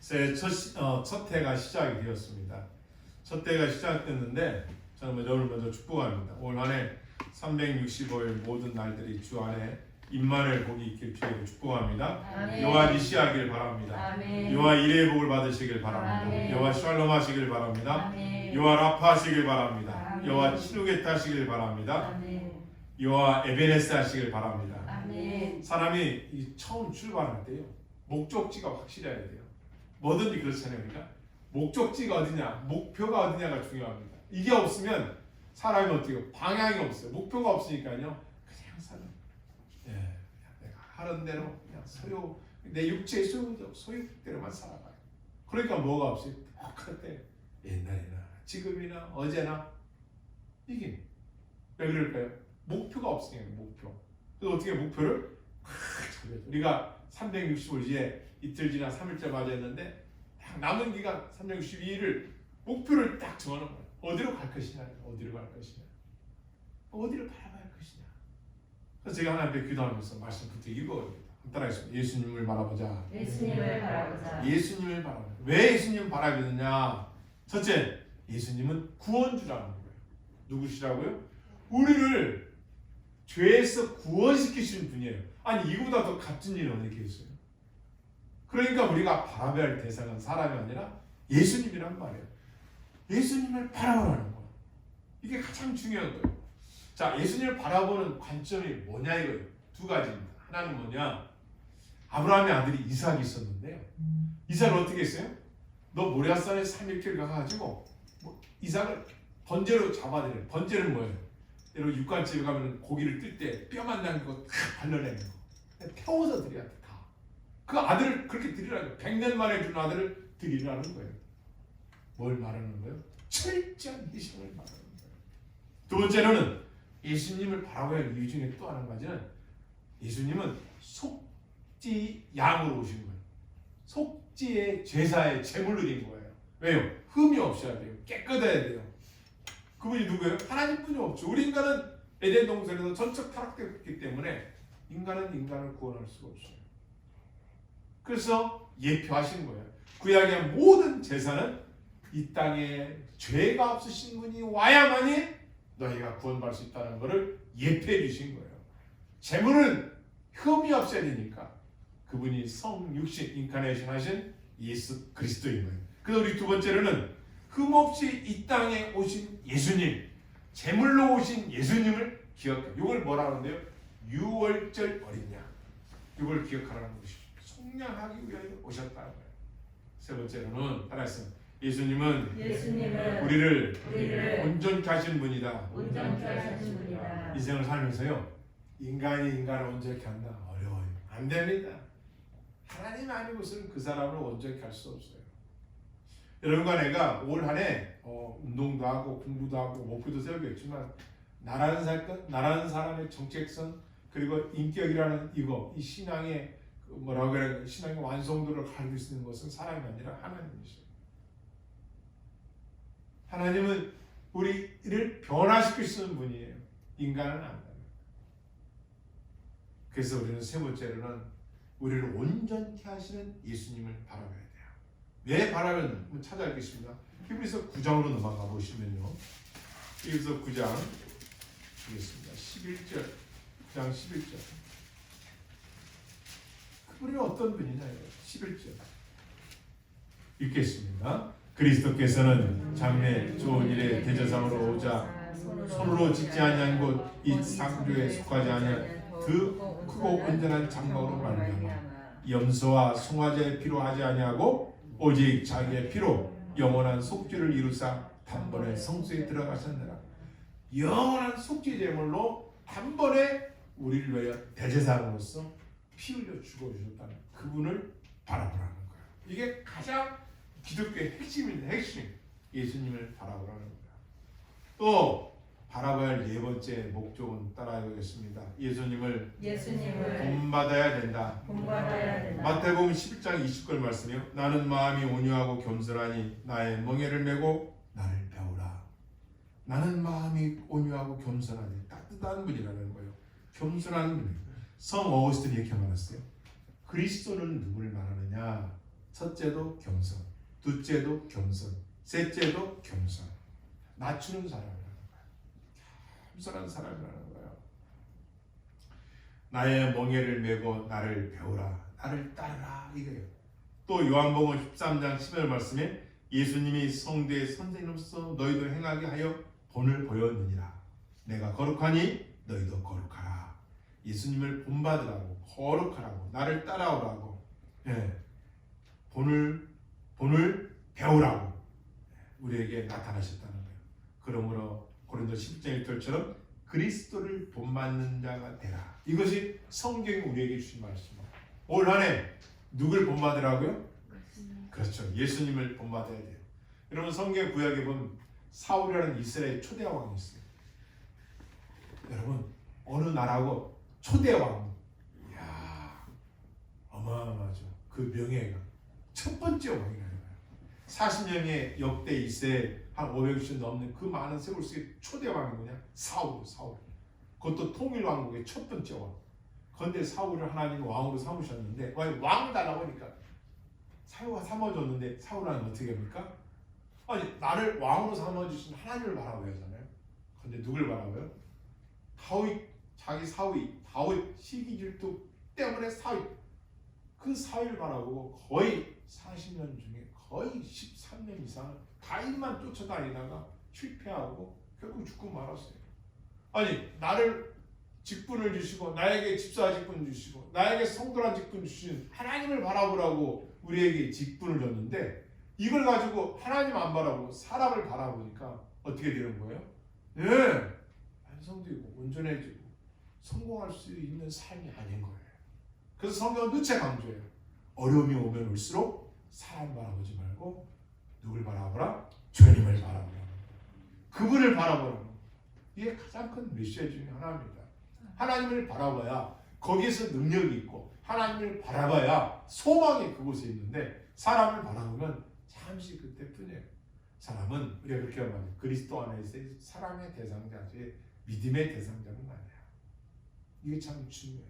새 첫 해가 시작이 되었습니다. 첫 해가 시작됐는데 저는 오늘 먼저 축복합니다. 올 한 해 365일 모든 날들이 주 안에 임만을 복이 있길 주로 축복합니다. 아멘. 여호와 니시하길 바랍니다. 아멘. 여호와 이레의 복을 받으시길 바랍니다. 아멘. 여호와 샬롬 하시길 바랍니다. 아멘. 여호와 라파 하시길 바랍니다. 아멘. 여호와 치루게트 하시길 바랍니다. 아멘. 여호와 에베네스 하시길 바랍니다. 아멘. 사람이 이 처음 출발할 때요, 목적지가 확실해야 돼요. 뭐든지 그렇잖아요. 그러니까 목적지가 어디냐, 목표가 어디냐가 중요합니다. 이게 없으면 사람이 어떻게 해요? 방향이 없어요. 목표가 없으니까요, 그냥 사는. 예, 그냥 내가 하는 대로 그냥 내 육체의 소유대로만 살아가요. 그러니까 뭐가 없어요? 똑같을 때 옛날이나 지금이나 어제나 이게 왜 그럴까요? 목표가 없으니까. 목표. 그래서 어떻게 목표를 우리가 365일 뒤에 이틀 지나 3일째 맞이했는데 딱 남은 기간 362일을 목표를 딱 정하는 거예요. 어디로 갈 것이냐, 어디로 갈 것이냐, 어디로 바라봐야 할 것이냐. 그래서 제가 하나님께 기도하면서 말씀부터 읽어봅니다. 따라하겠습니다. 예수님을 바라보자. 예수님을 바라보자. 예수님을 바라보자. 왜 예수님을 바라보느냐? 첫째, 예수님은 구원주라는 거예요. 누구시라고요? 우리를 죄에서 구원시키시는 분이에요. 아니 이거보다 더 값진 일은 어디 있어요? 그러니까 우리가 바라봐야 할 대상은 사람이 아니라 예수님이란 말이에요. 예수님을 바라보라는 거예요. 이게 가장 중요한 거예요. 자, 예수님을 바라보는 관점이 뭐냐 이거예요. 두 가지입니다. 하나는 뭐냐? 아브라함의 아들이 이삭이 있었는데요. 이삭을 어떻게 했어요? 너 모리아산에 3일길 가가지고 이삭을 번제로 잡아들여요. 번제는 뭐예요? 여러분 육간집에 가면 고기를 뜰 때 뼈만 남기고 다 발라내는 거. 태워서 드려야 돼. 다. 그 아들을 그렇게 드리라는 거예요. 100년 만에 준 아들을 드리라는 거예요. 뭘 말하는 거예요? 철저한 희생을 말하는 거예요. 두 번째로는 예수님을 바라봐야 할 이유 중에 또 한 가지는 예수님은 속지 양으로 오신 거예요. 속지의 제사의 제물로 된 거예요. 왜요? 흠이 없어야 돼요. 깨끗해야 돼요. 그분이 누구예요? 하나님뿐이 없죠. 우리 인간은 에덴 동산에서 전적 타락되었기 때문에 인간은 인간을 구원할 수가 없어요. 그래서 예표하신 거예요. 구약의 모든 제사는 이 땅에 죄가 없으신 분이 와야만이 너희가 구원받을 수 있다는 것을 예표해 주신 거예요. 제물은 흠이 없어야 되니까 그분이 성육신 인카네이션 하신 예수 그리스도인 거예요. 그래서 우리 두 번째로는 흠없이 이 땅에 오신 예수님, 제물로 오신 예수님을 기억해요. 이걸 뭐라 하는데요? 유월절 어린 양. 이걸 기억하라는 것이죠. 속량하기 위하여 오셨다는 거예요. 세 번째로는 따라했어요. 예수님은 우리를 온전케 하신 분이다. 온전케 하신 분이다. 인생을 살면서요, 인간이 인간을 온전케 한다. 어려워요. 안 됩니다. 하나님 아니고서는 그 사람을 온전케 할 수 없어요. 여러분과 내가 올 한 해 운동도 하고 공부도 하고 목표도 세우겠지만 나라는 사람의 정체성 그리고 인격이라는 이 신앙의 뭐라고 그래, 신앙의 완성도를 가르칠 수 있는 것은 사람이 아니라 하나님이시죠. 하나님은 우리를 변화시킬 수 있는 분이에요. 인간은 안 돼요. 그래서 우리는 세 번째로는 우리를 온전케 하시는 예수님을 바라봐야 돼요. 왜 바라면 한번 찾아뵙겠습니다. 히브리서 9장으로 넘어가 보시면요. 히브리서 9장 보겠습니다. 11절. 9장 11절. 그분이 어떤 분이냐요? 11절. 읽겠습니다. 그리스도께서는 장래 좋은 일에 대제사장으로 오자 손으로 짓지 아니한 곳 이 상조에 속하지 아니한 그 크고 온전한 장막으로 말미암아 염소와 송아지의 피로 하지 아니하고 오직 자기의 피로 영원한 속죄를 이루사 단번에 성소에 들어가셨느라. 영원한 속죄 제물로 단번에 우리를 위하여 대제사장으로서 피 흘려 죽어주셨다는 그분을 바라보라는 거예요. 이게 가장 기독교의 핵심입니다. 핵심. 예수님을 바라보라는 거예요. 또 바라봐야 할 네 번째 목적은 따라해보겠습니다. 예수님을 본받아야 된다. 마태복음 11장 20절 말씀이요. 나는 마음이 온유하고 겸손하니 나의 멍에를 메고 나를 배우라. 나는 마음이 온유하고 겸손하니 따뜻한 분이라는 거예요. 겸손한 분. 성 어거스틴이 이렇게 말했어요. 그리스도는 누구를 말하느냐? 첫째도 겸손, 둘째도 겸손, 셋째도 겸손. 낮추는 사람이라는 거예요. 겸손한 사람이라는 거예요. 나의 멍에를 메고 나를 배우라, 나를 따르라 이거예요. 또 요한복음 13장 10절 말씀에 예수님이 성도의 선생님으로서 너희도 행하게 하여 본을 보였느니라. 내가 거룩하니 너희도 거룩하라. 예수님을 본받으라고, 거룩하라고, 나를 따라오라고, 본을 배우라고 우리에게 나타나셨다는 거예요. 그러므로 고린도 10장 1절처럼 그리스도를 본받는 자가 되라. 이것이 성경이 우리에게 주신 말씀입니다. 올 한해 누굴 본받으라고요? 그렇죠. 예수님을 본받아야 돼요. 여러분 성경 구약에 보면 사울이라는 이스라엘 초대 왕이 있어요. 여러분 어느 나라고 초대 왕, 이야 어마어마하죠. 그 명예가 첫 번째 왕이라는 거예요. 40년의 역대 이스라엘 한 500년 넘는 그 많은 세월 속에 초대 왕이 뭐냐? 사울. 그것도 통일 왕국의 첫 번째 왕. 그런데 사울을 하나님 왕으로 삼으셨는데 왕을 달라고 하니까 사울과 삼아줬는데 사울은 어떻게 합니까? 아니 나를 왕으로 삼아주신 하나님을 바라봐야 하잖아요. 그런데 누굴 바라봐요? 자기 사위 다윗 시기질투 때문에 그 사위를 바라보고 거의 40년 중에 거의 13년 이상 다윗만 쫓아다니다가 실패하고 결국 죽고 말았어요. 아니 나를 직분을 주시고 나에게 집사 직분 주시고 나에게 성도란 직분 주신 하나님을 바라보라고 우리에게 직분을 줬는데 이걸 가지고 하나님 안 바라보고 사람을 바라보니까 어떻게 되는 거예요? 완성되고 온전해지고 성공할 수 있는 삶이 아닌 거예요. 그래서 성경은 누차 강조해요. 어려움이 오면 올수록 사람 바라보지 말고 누굴 바라보라? 주님을 바라보라. 그분을 바라보라. 이게 가장 큰 메시지 중에 하나입니다. 하나님을 바라봐야 거기에서 능력이 있고 하나님을 바라봐야 소망이 그곳에 있는데 사람을 바라보면 잠시 그때뿐이에요. 사람은 우리가 그렇게 말해요. 그리스도 안에서의 사랑의 대상자지 믿음의 대상자는 아니야. 이게 참 중요해요.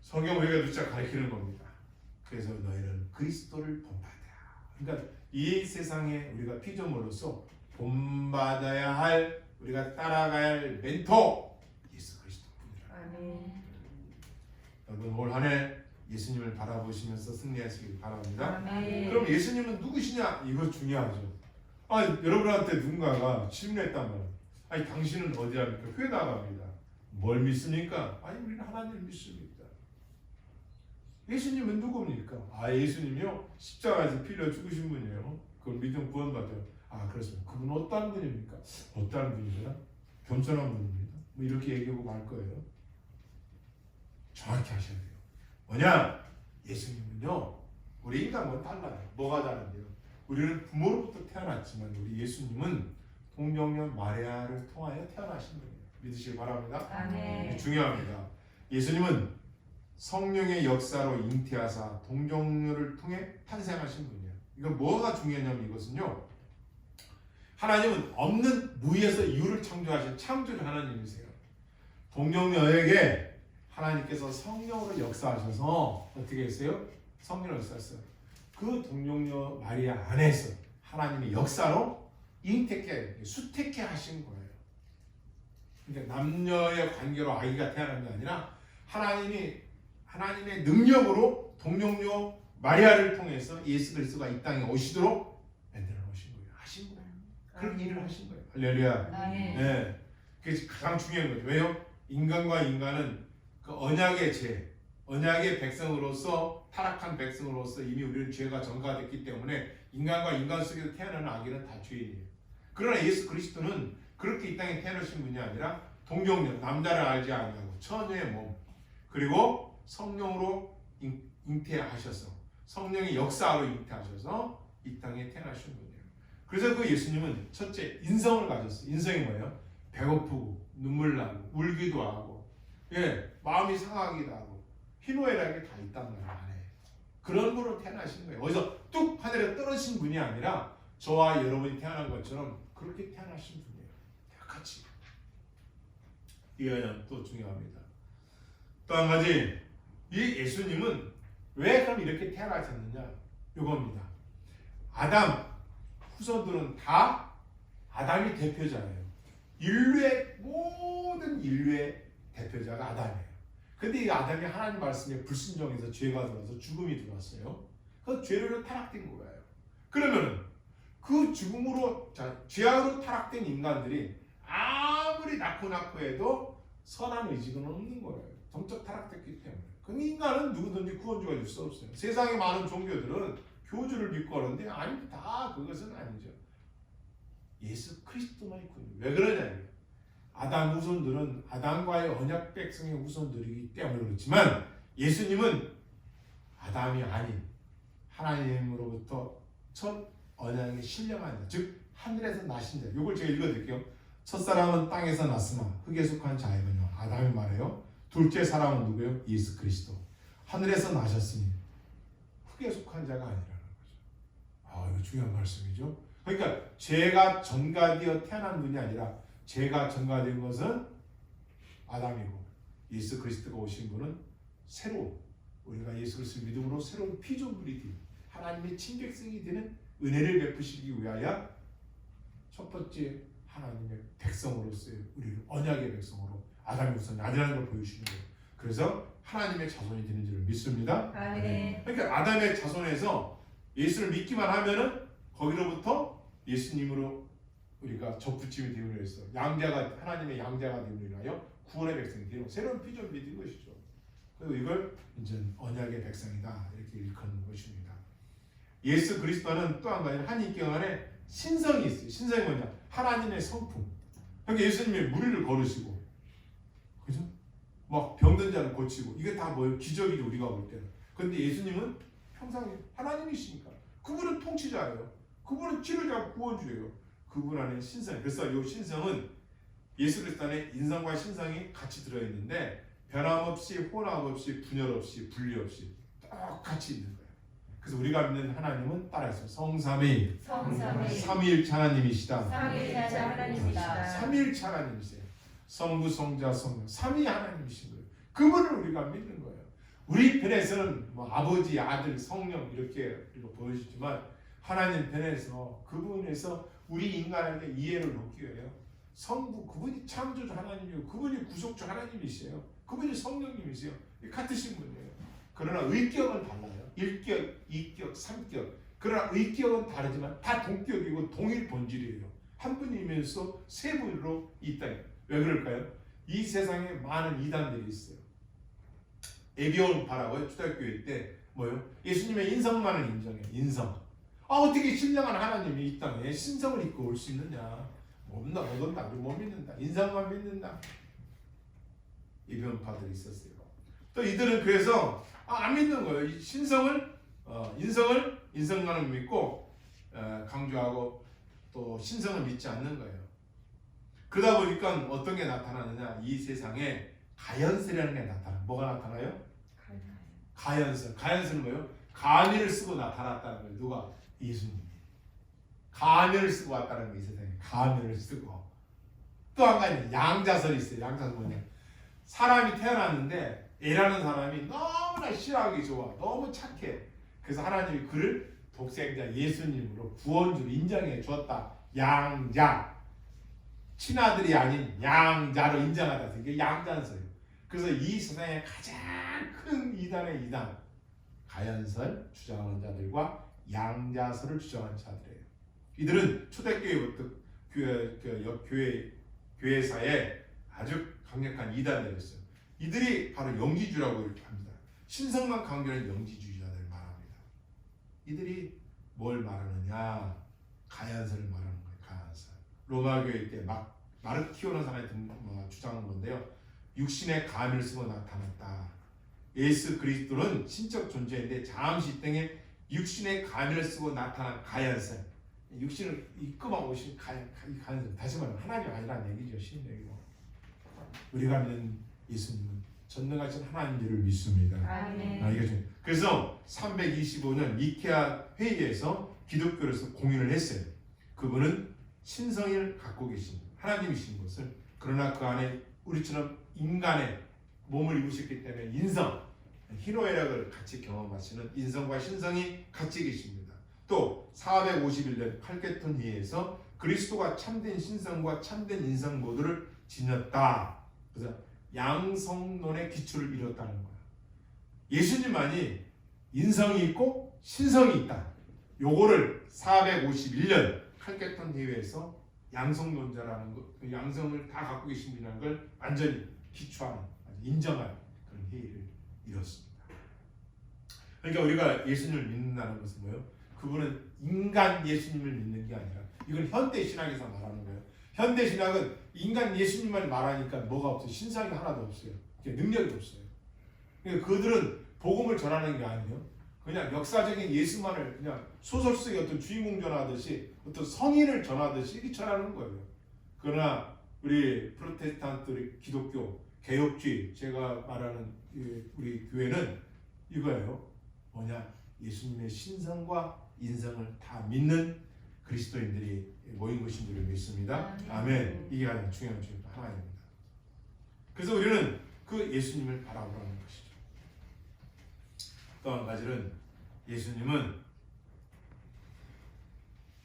성경 우리가 누차 가르치는 겁니다. 그래서 너희는 그리스도를 본받아야. 그러니까 이 세상에 우리가 피조물로서 본받아야 할 우리가 따라가야 할 멘토 예수 그리스도뿐이라. 아멘. 여러분 올 한해 예수님을 바라보시면서 승리하시길 바랍니다. 아멘. 그럼 예수님은 누구시냐? 이거 중요하죠. 여러분한테 누군가가 질문했단 말이에요. 아니 당신은 어디 합니까? 회 나갑니다. 뭘 믿습니까? 아니 우리는 하나님을 믿습니다. 예수님은 누굽니까? 예수님이요 십자가에서 피 흘려 죽으신 분이에요. 그걸 믿음 구원받아요. 그렇습니다. 그분은 어떤 분입니까? 어떤 분이세요? 겸손한 분입니다. 뭐 이렇게 얘기하고 말 거예요. 정확히 하셔야 돼요. 뭐냐? 예수님은요 우리 인간과는 달라요. 뭐가 다른데요? 우리는 부모로부터 태어났지만 우리 예수님은 동정녀 마리아를 통하여 태어나신 분이에요. 믿으시기 바랍니다. 아멘. 중요합니다. 예수님은 성령의 역사로 잉태하사 동정녀를 통해 탄생하신 분이에요. 이거 뭐가 중요하냐면 이것은요. 하나님은 없는 무에서 이유를 창조하신 창조주 하나님이세요. 동정녀에게 하나님께서 성령으로 역사하셔서 어떻게 했어요? 성령으로 역사했어요. 그 동정녀 마리아 안에서 하나님의 역사로 잉태케, 수태케 하신 거예요. 그러니까 남녀의 관계로 아기가 태어난 게 아니라 하나님의 능력으로 동정녀 마리아를 통해서 예수 그리스도가 이 땅에 오시도록 만들어 놓으신 거예요. 하신 거예요. 그런 일을 하신 거예요. 할렐루야. 아멘. 네. 그게 가장 중요한 거죠. 왜요? 인간과 인간은 그 언약의 백성으로서 타락한 백성으로서 이미 우리는 죄가 전가됐기 때문에 인간과 인간 속에서 태어나는 아기는 다 죄인이에요. 그러나 예수 그리스도는 그렇게 이 땅에 태어나신 분이 아니라 동정녀, 남자를 알지 아니하고 처녀의 몸, 그리고 성령으로 잉태하셔서 성령의 역사로 잉태하셔서 이 땅에 태어나신 분이에요. 그래서 그 예수님은 첫째 인성을 가졌어요. 인성이 뭐예요? 배고프고 눈물 나고 울기도 하고 마음이 상하기도 하고 희노애락이 다 있단 말이에요. 안에. 그런 분으로 태어나신 거예요. 어디서 뚝 하늘에 떨어진 분이 아니라 저와 여러분이 태어난 것처럼 그렇게 태어나신 분이에요. 같이. 이게 또 중요합니다. 또 한 가지, 이 예수님은 왜 그럼 이렇게 태어나셨느냐? 이겁니다. 아담 후손들은 다 아담이 대표자예요. 모든 인류의 대표자가 아담이에요. 근데 이 아담이 하나님 말씀에 불순종해서 죄가 들어서 죽음이 들어왔어요. 그 죄로 타락된 거예요. 그러면 그 죽음으로, 죄악으로 타락된 인간들이 아무리 낳고 해도 선한 의지가 없는 거예요. 정적 타락됐기 때문에. 그 인간은 누구든지 구원주가 될 수 없어요. 세상의 많은 종교들은 교주를 믿고 하는데 아니, 다 그것은 아니죠. 예수 그리스도만 있군요. 왜 그러냐? 아담 후손들은 아담과의 언약 백성의 후손들이기 때문에 그렇지만 예수님은 아담이 아닌 하나님으로부터 첫 언약에 신령한 자, 즉 하늘에서 나신 자. 이걸 제가 읽어드릴게요. 첫사람은 땅에서 났으나 흙에 속한 자이거니와 아담이 말해요. 둘째 사람은 누구예요? 예수 그리스도. 하늘에서 나셨으니 흙에 속한 자가 아니라는 거죠. 이거 중요한 말씀이죠. 그러니까 죄가 전가되어 태어난 분이 아니라 죄가 전가된 것은 아담이고 예수 그리스도가 오신 분은 새로운, 우리가 예수 그리스도 믿음으로 새로운 피조물이 되는 하나님의 친백성이 되는 은혜를 베푸시기 위하여 첫 번째 하나님의 백성으로서의 우리를 언약의 백성으로 아담의 후손이 아니라는 걸 보여주시는 거예요. 그래서 하나님의 자손이 되는 줄을 믿습니다. 아멘. 그러니까 아담의 자손에서 예수를 믿기만 하면은 거기로부터 예수님으로 우리가 접붙임이 되므로 해서 양자가, 하나님의 양자가 되므로 인하여 구원의 백성이 되는 새로운 피조물이 된 것이죠. 그리고 이걸 이제 언약의 백성이다 이렇게 일컫는 것입니다. 예수 그리스도는 또 한 가지 한인경 안에 신성이 있어요. 신성이 뭐냐? 하나님의 성품. 그러니까 예수님이 무리를 걸으시고, 그죠? 막 병든 자를 고치고, 이게 다 뭐예요? 기적이죠, 우리가 볼 때는. 그런데 예수님은 평상 하나님이시니까. 그분은 통치자예요. 그분은 치료자, 구원주예요. 그분 안에 신성. 그래서 이 신성은 예수 그리스도 안에 인성과 신성이 같이 들어있는데 변함없이, 혼합 없이, 분열 없이, 분리 없이 똑같이 있는 거예요. 그래서 우리가 믿는 하나님은 따라서 성삼위, 삼위일체 하나님이시다. 삼위일체 하나님이시다. 삼위일체 하나님이세요. 성부, 성자, 성령, 삼위 하나님이신 거예요. 그분을 우리가 믿는 거예요. 우리 편에서는 뭐 아버지, 아들, 성령 이렇게 우리가 보여주지만 하나님 편에서 그분에서 우리 인간에게 이해를 돕기 위해요. 성부, 그분이 창조주 하나님이고 그분이 구속주 하나님이세요. 그분이 성령님이세요. 같으신 분이에요. 그러나 의격은 달라요. 1격, 2격, 3격. 그러나 의격은 다르지만 다 동격이고 동일 본질이에요. 한 분이면서 세 분으로 있다. 왜 그럴까요? 이 세상에 많은 이단들이 있어요. 에비온파라고요. 초대교회 때 뭐요? 예수님의 인성만을 인정해요. 인성. 어떻게 신령한 하나님이 이 땅에 신성을 입고 올 수 있느냐? 못 온다. 못 믿는다. 인성만 믿는다. 에비온파들이 있었어요. 또 이들은 그래서 안 믿는 거예요. 인성만을 믿고 강조하고 또 신성을 믿지 않는 거예요. 그러다 보니까 어떤 게 나타나느냐? 이 세상에 가연설이라는 게 나타나요. 뭐가 나타나요? 가연설. 가연설은 뭐예요? 가면을 쓰고 나타났다는 거예요. 누가? 예수님이. 가면을 쓰고 왔다는 거예요. 이 세상에 가면을 쓰고. 또 한 가지 양자설이 있어요. 양자설 뭐냐? 사람이 태어났는데 애라는 사람이 너무나 실하기 좋아. 너무 착해. 그래서 하나님이 그를 독생자 예수님으로 구원주로 인정해 주었다. 양자. 친아들이 아닌 양자로 인정하다. 이게 양자설이에요. 그래서 이 세상에 가장 큰 이단의 이단. 가연설 주장하는 자들과 양자설을 주장하는 자들이에요. 이들은 초대교회부터 교회사에 아주 강력한 이단들이었어요. 이들이 바로 영지주라고 이렇게 합니다. 신성만 강조하는 영지주의자들을 말합니다. 이들이 뭘 말하느냐? 가연설을 말하는 거예요. 가연설. 로마 교회 때 마르키오라는 사람이 주장한 건데요. 육신의 가면을 쓰고 나타났다. 예수 그리스도는 신적 존재인데 잠시 땅에 육신의 가면을 쓰고 나타난 가연설. 육신을 입고만 오신 가연설. 다시 말하면 하나님 아니라는 얘기죠. 신적이고. 우리가 믿는 예수님은 전능하신 하나님들을 믿습니다. 아멘. 그래서 325년 니케아 회의에서 기독교로서 공인을 했어요. 그분은 신성을 갖고 계신 하나님이신 것을, 그러나 그 안에 우리처럼 인간의 몸을 입으셨기 때문에 인성, 희노애락을 같이 경험하시는 인성과 신성이 같이 계십니다. 또 451년 칼케톤 회의에서 그리스도가 참된 신성과 참된 인성 모두를 지녔다. 그래서 양성론의 기초를 이뤘다는 거예요. 예수님만이 인성이 있고 신성이 있다. 요거를 451년 칼케톤 회의에서 양성론자라는 것, 그 양성을 다 갖고 계신 분이라는 걸 완전히 기초하는, 인정한 그런 회의를 이뤘습니다. 그러니까 우리가 예수님을 믿는다는 것은 뭐예요? 그분은 인간 예수님을 믿는 게 아니라, 이건 현대 신학에서 말하는 거예요. 현대 신학은 인간 예수님만 말하니까 뭐가 없어요. 신상이 하나도 없어요. 능력이 없어요. 그러니까 그들은 복음을 전하는 게 아니에요. 그냥 역사적인 예수만을 그냥 소설 속의 어떤 주인공 전하듯이, 어떤 성인을 전하듯이 이렇게 전하는 거예요. 그러나 우리 프로테스탄트, 우리 기독교, 개혁주의, 제가 말하는 우리 교회는 이거예요. 뭐냐? 예수님의 신성과 인성을 다 믿는 그리스도인들이 모인 것인 줄 믿습니다. 아멘. 이게 가장 중요한 중 하나입니다. 그래서 우리는 그 예수님을 바라보라는 것이죠. 또 한 가지는 예수님은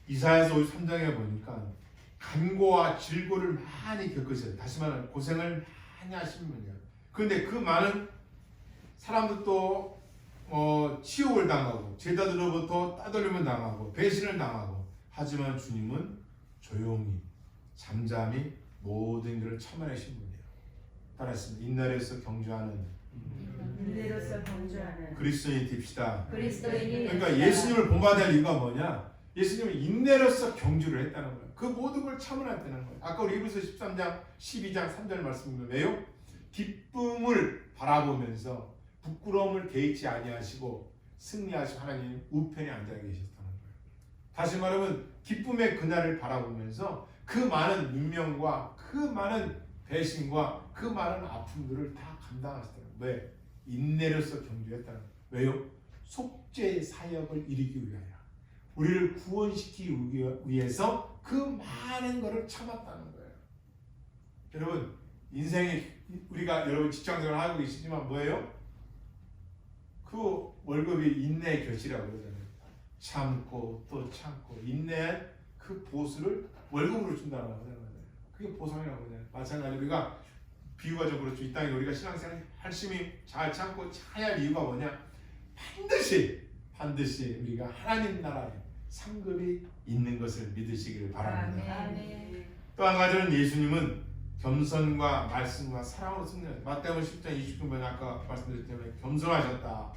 이사야서 53장에 보니까 간고와 질고를 많이 겪으셔요. 다시 말하면 고생을 많이 하신 분이에요. 그런데 그 많은 사람들도 치욕을 당하고 제자들로부터 따돌림을 당하고 배신을 당하고, 하지만 주님은 조용히 잠잠히 모든 것을 참아내신 분이에요. 따라했습니다. 인내로서 경주하는 그리스도인이 됩시다. 그러니까 예수님을 본받아야 할 이유가 뭐냐? 예수님은 인내로서 경주를 했다는 거예요. 그 모든 걸 참아냈다는 거예요. 아까 우리 히브리서 13장 12장 3절 말씀은 왜요? 기쁨을 바라보면서 부끄러움을 개의치 아니하시고 승리하신 하나님 우편에 앉아 계셨다는 거예요. 다시 말하면 기쁨의 그날을 바라보면서 그 많은 민명과 그 많은 배신과 그 많은 아픔들을 다 감당하셨다는 거예요. 왜? 인내로서 경주했다는 거예요. 왜요? 속죄의 사역을 이루기 위하여, 우리를 구원시키기 위해서 그 많은 것을 참았다는 거예요. 여러분, 인생이, 우리가 여러분 직장생활 하고 계시지만 뭐예요? 그 월급이 인내의 결실이라고 그러잖아요. 참고 또 참고 인내한 그 보수를 월급으로 준다는 거잖아요. 그게 보상이라고 그러잖아요. 마찬가지로 우리가 비유가 좀 그렇죠. 이 땅에 우리가 신앙생활 열심히 잘 참고 잘 할 이유가 뭐냐? 반드시 우리가 하나님 나라에 상급이 있는 것을 믿으시기를 바랍니다. 또 한 가지는 예수님은 겸손과 말씀과 사랑으로 승리하셨다. 마태복음 10장 29번 아까 말씀드렸지만 겸손하셨다.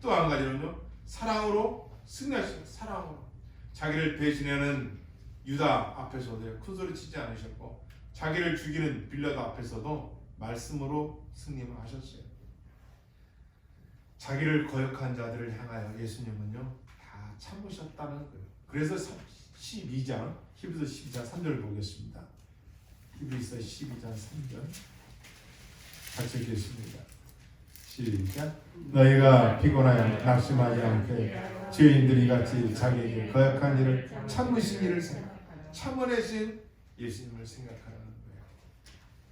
또 한 가지는요, 사랑으로 승리하셨다. 사랑으로 자기를 배신하는 유다 앞에서도 큰 소리 치지 않으셨고, 자기를 죽이는 빌라도 앞에서도 말씀으로 승리를 하셨어요. 자기를 거역한 자들을 향하여 예수님은요 다 참으셨다는 거예요. 그래서 12장 히브리서 12장 3절을 보겠습니다. 히브리서 12장 3절 같이 읽겠습니다. 시작. 너희가 피곤하여 낙심하지 않게 죄인들이 같이 자기에게 거역한 일을 참으신 일을 참아내신 예수님을 생각하라는 거예요.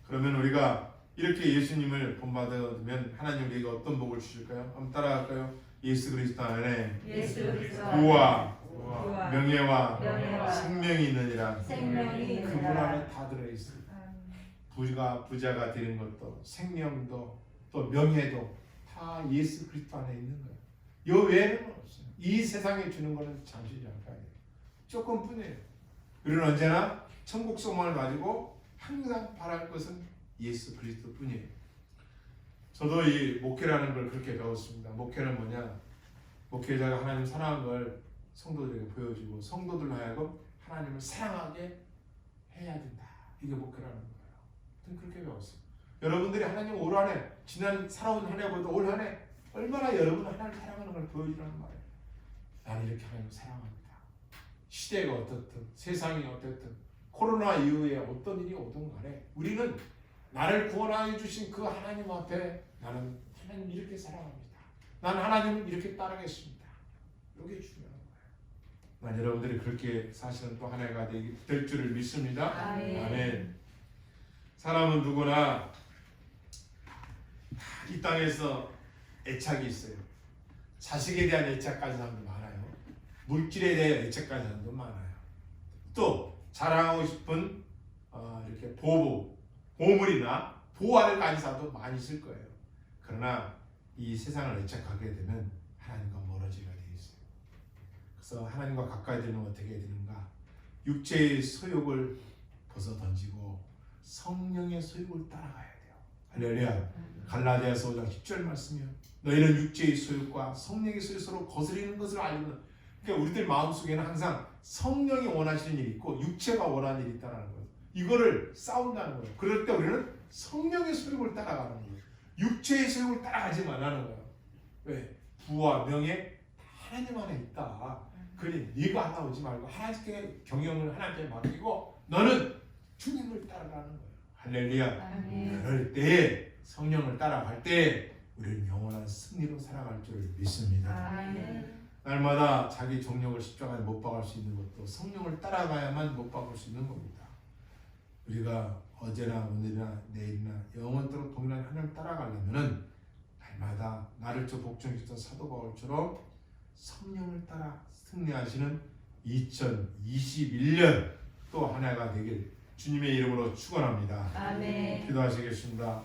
그러면 우리가 이렇게 예수님을 본받으면 하나님 우리에게 어떤 복을 주실까요? 한번 따라갈까요? 예수 그리스도 안에 구와 명예와 생명이 있느니라. 그분 안에 다 들어있습니다. 부자가 되는 것도 생명도 또 명예도 다 예수 그리스도 안에 있는 거예요. 요 외에는 없어요. 이 세상에 주는 것은 잠시 잠깐이에요. 조금뿐이에요. 우리는 언제나 천국 소망을 가지고 항상 바랄 것은 예수 그리스도 뿐이에요. 저도 이 목회라는 걸 그렇게 배웠습니다. 목회는 뭐냐? 목회자가 하나님 사랑한 걸 성도들에게 보여주고 성도들로 하여금 하나님을 사랑하게 해야 된다. 이게 목회라는 거예요. 저는 그렇게 배웠어요. 여러분들이 하나님 올 한 해, 지난 살아온 한 해보다 올 한 해 얼마나 여러분 하나님을 사랑하는 걸 보여주라는 말이에요. 나는 이렇게 하나님을 사랑합니다. 시대가 어떻든 세상이 어떻든 코로나 이후에 어떤 일이 오든 간에 우리는 나를 구원하여 주신 그 하나님 앞에 나는 하나님 이렇게 사랑합니다. 나는 하나님을 이렇게 따르겠습니다. 이게 중요한 거예요. 난 여러분들이 그렇게 사시는 또 한 해가 될 줄을 믿습니다. 아멘. 사람은 누구나 이 땅에서 애착이 있어요. 자식에 대한 애착 가진 사람도 많아요. 물질에 대한 애착 가진 사람도 많아요. 또 자랑하고 싶은 이렇게 보물이나 보화를 가진 사람도 많이 있을 거예요. 그러나 이 세상을 애착하게 되면 하나님과 멀어지게 되어 있어요. 그래서 하나님과 가까이 되면 어떻게 해야 되는가? 육체의 소욕을 벗어 던지고 성령의 소욕을 따라가야 돼요. 할렐루야. 갈라디아서 5장 10절 말씀이요. 너희는 육체의 소욕과 성령의 소욕 서로 거스리는 것을 알고는. 그러니까 우리들 마음속에는 항상 성령이 원하시는 일이 있고 육체가 원하는 일이 있다는 거예요. 이거를 싸운다는 거예요. 그럴 때 우리는 성령의 소욕을 따라가는 거예요. 육체의 소욕을 따라가지 말라는 거예요. 왜? 부와 명예 하나님 안에 있다. 그러니 네가 하나 오지 말고 하나님께 경영을 하나님께 맡기고 너는 주님을 따라가는 거예요. 할렐루야. 아멘. 그럴 때 성령을 따라갈 때 우리는 영원한 승리로 살아갈 줄 믿습니다. 아멘. 날마다 자기 정력을 십자가에 못 박을 수 있는 것도 성령을 따라가야만 못 박을 수 있는 겁니다. 우리가 어제나 오늘이나 내일이나 영원토록 동일한 하나님을 따라가려면은 날마다 나를 저 복종시켰던 사도 바울처럼 성령을 따라 승리하시는 2021년 또 한 해가 되길 주님의 이름으로 축원합니다. 아멘. 기도하시겠습니다.